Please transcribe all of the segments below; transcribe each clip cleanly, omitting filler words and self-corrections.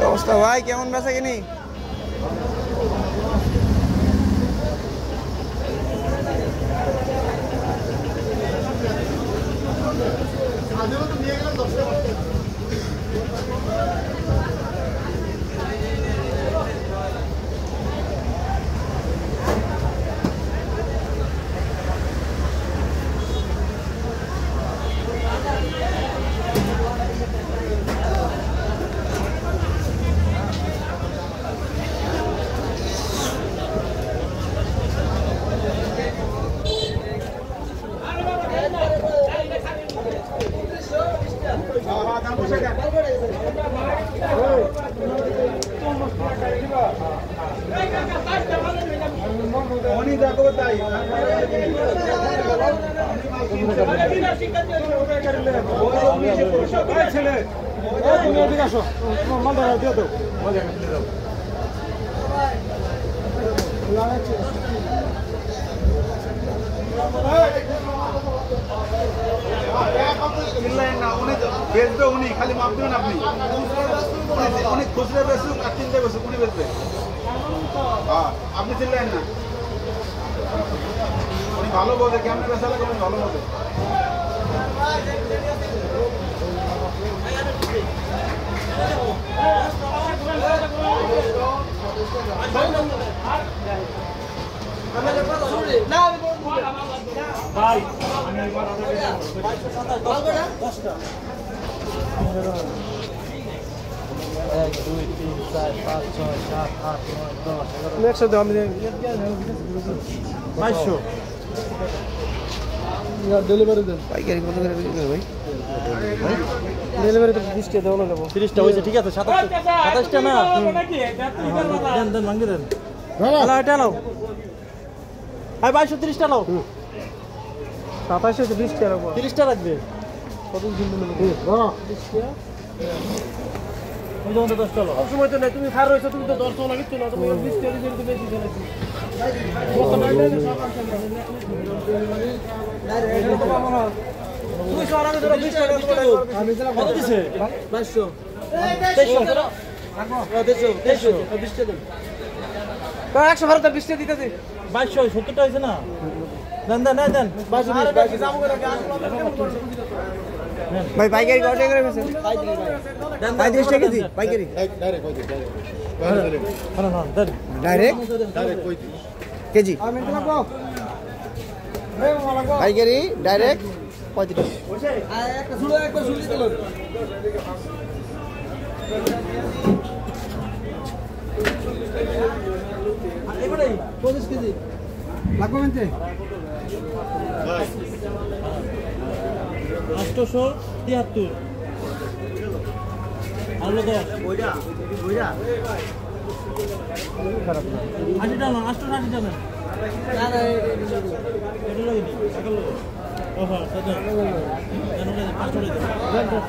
অবস্থা ভাই কেমন বেচা কিনি? বেচবে উনি, খালি মাপ দেবেন আপনি। উনি খুচরে বেচুক আর চিনতে বেচুক, উনি বেচবে। আপনি চিনলেন না, উনি ভালো বোঝে কেমন বেচা লাগে, উনি ভালো বোঝে। একসাথে আমি ডেলিভারি দেন। পাইকারি কত করে বিক্রি করে ভাই? ডেলিভারি তো 30 টাকা দেওয়া লাগবে। 30 টা হইছে, ঠিক আছে। 27 টা না দেন দেন ভাঙি দেন। হ্যালো এটা নাও ভাই, 2230 টা নাও। 27 20 টাকা রাখবো। 30 টা রাখবে কত দিন নেবে? হ্যাঁ 30 টাকা। ওই জন্য 10 টাকা সব সময় তো নাই, তুমি খার রইছো, তুমি তো 10 টাকা লাগিছ না, তুমি 20 টাকা দিয়ে তো বেশি দিলাছি। তুমি সরাবে ধরো 20 টাকা আমি দিলাম। কত দিছে? 2200 2300 রাখো। 2300 20 টাকা দেন। তো 100 ভাড়া 20 টাকা দিতে দে। 2200 70 টা হইছে না? দেন দেন দেন 22 যাবো করে ভাই। পাইকারি কত টাকা করে বেচেন? 35 টাকা কেজি পাইকারি। ডাইরেক্ট কই দিই, ডাইরেক্ট কেজি পাইকারি ডাইরেক্ট 35 একটা ঝুড়ো একটা ঝুড়ি দিল। এবারে 25 কেজি লাগবে মেনতে 873 আলু 10 ওইটা খারাপ না। 80 টাকা না, 880 টাকা না। না না এটা লাগে নি আগল লাগে। ওহো সাদা জানো না 5 টাকা দেন।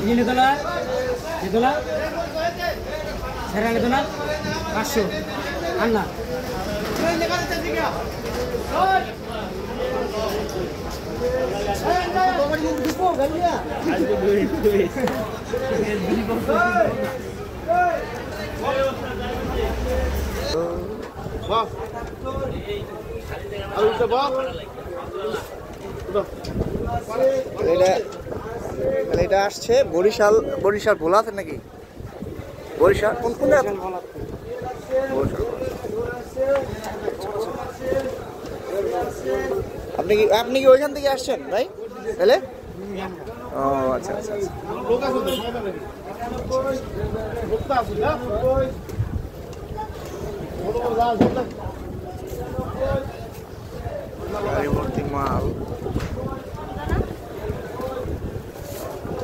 ini itulah serang itulah masuk anak এটা আসছে বরিশাল ভোলা আছে নাকি? বরিশাল কোন জায়গা? বরিশাল আপনি কি ওইখান থেকে আসছেন ভাই তাহলে? ও আচ্ছা আচ্ছা আচ্ছা। গাড়ি ভর্তি মাল।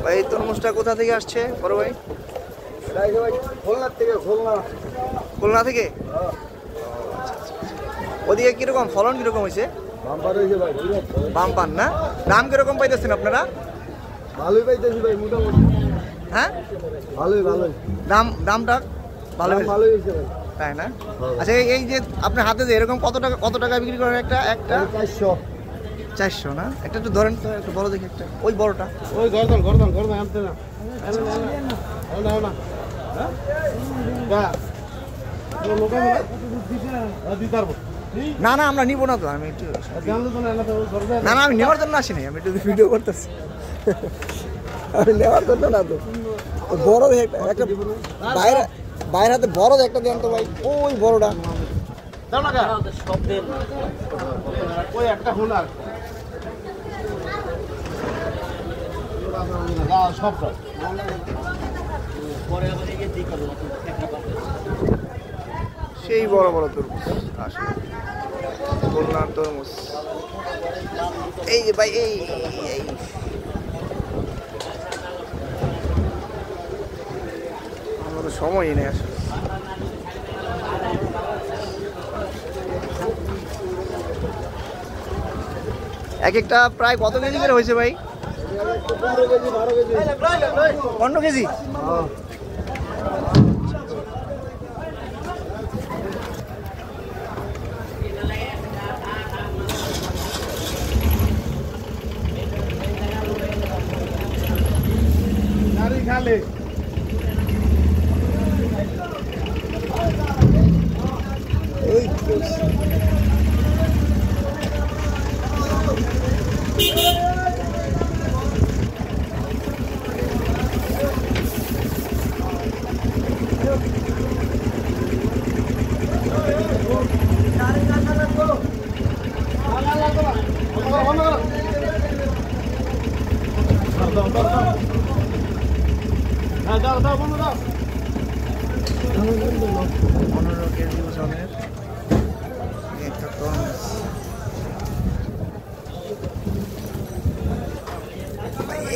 ভাই তরমুজটা কোথা থেকে আসছে বড় ভাই? খুলনা থেকে। ওদিকে কিরকম ফলন কিরকম হয়েছে? বাম্পার না? দাম কিরকম পাইতেছেন আপনারা? ভালোই পাইতেছি ভাই, মোটামুটি হ্যাঁ ভালোই ভালোই দামটা ভালো ভালোই হয়েছে ভাই। তাই না? আচ্ছা এই যে আপনার হাতে যে এরকম কত টাকা বিক্রি করেন একটা? 400 না? একটা একটু ধরেন তো, একটু বড় দেখি একটা, ওই বড়টা। ওই গর্দন আনতে না না না আমরা নিবো না তো, আমি একটু না না আমি নেওয়ার জন্য আসিনি, আমি একটু ভিডিও করতেছি। আমি নেওয়ার জন্য না তো, বড় একটা বাইরে হাতে বড় একটা দেন তো ভাই, ওই বড়টা দাও না সব দেন, ওই একটা হুনার সবটা সেই বড় বড় তরমুজ আসলে খুলনার তরমুজ। এই যে ভাই এই আমার তো সময়ই নেই আসলে। এক একটা প্রায় কত কেজি করে হয়েছে ভাই? 15 কেজি। খালে দাও 15 কেজি ওজনের একটা তরমুজ।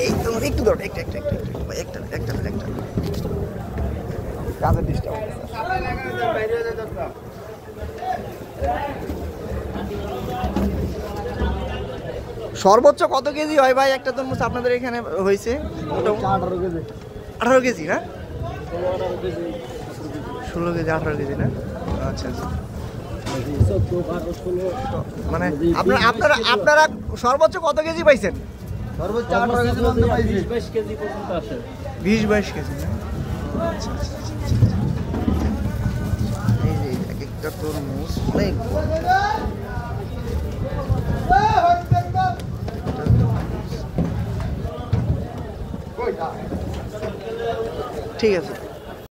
এই তো একটু ধর, একটা কাজের ডিস্টার্ব। সর্বোচ্চ কত কেজি হয় ভাই একটা তরমুজ আপনাদের এখানে হয়েছে? 18 কেজি না? 16 কেজি 18 কেজি না? আচ্ছা আচ্ছা। মানে আপনারা সর্বোচ্চ কত কেজি পাইছেন? সর্বোচ্চ 18 কেজি পর্যন্ত পাইছি। 20 কেজি পর্যন্ত আসে। 20-22 কেজি না? আচ্ছা আচ্ছা। এই যে এক একটা তরমুজ অনেক বড়। ঠিক আছে।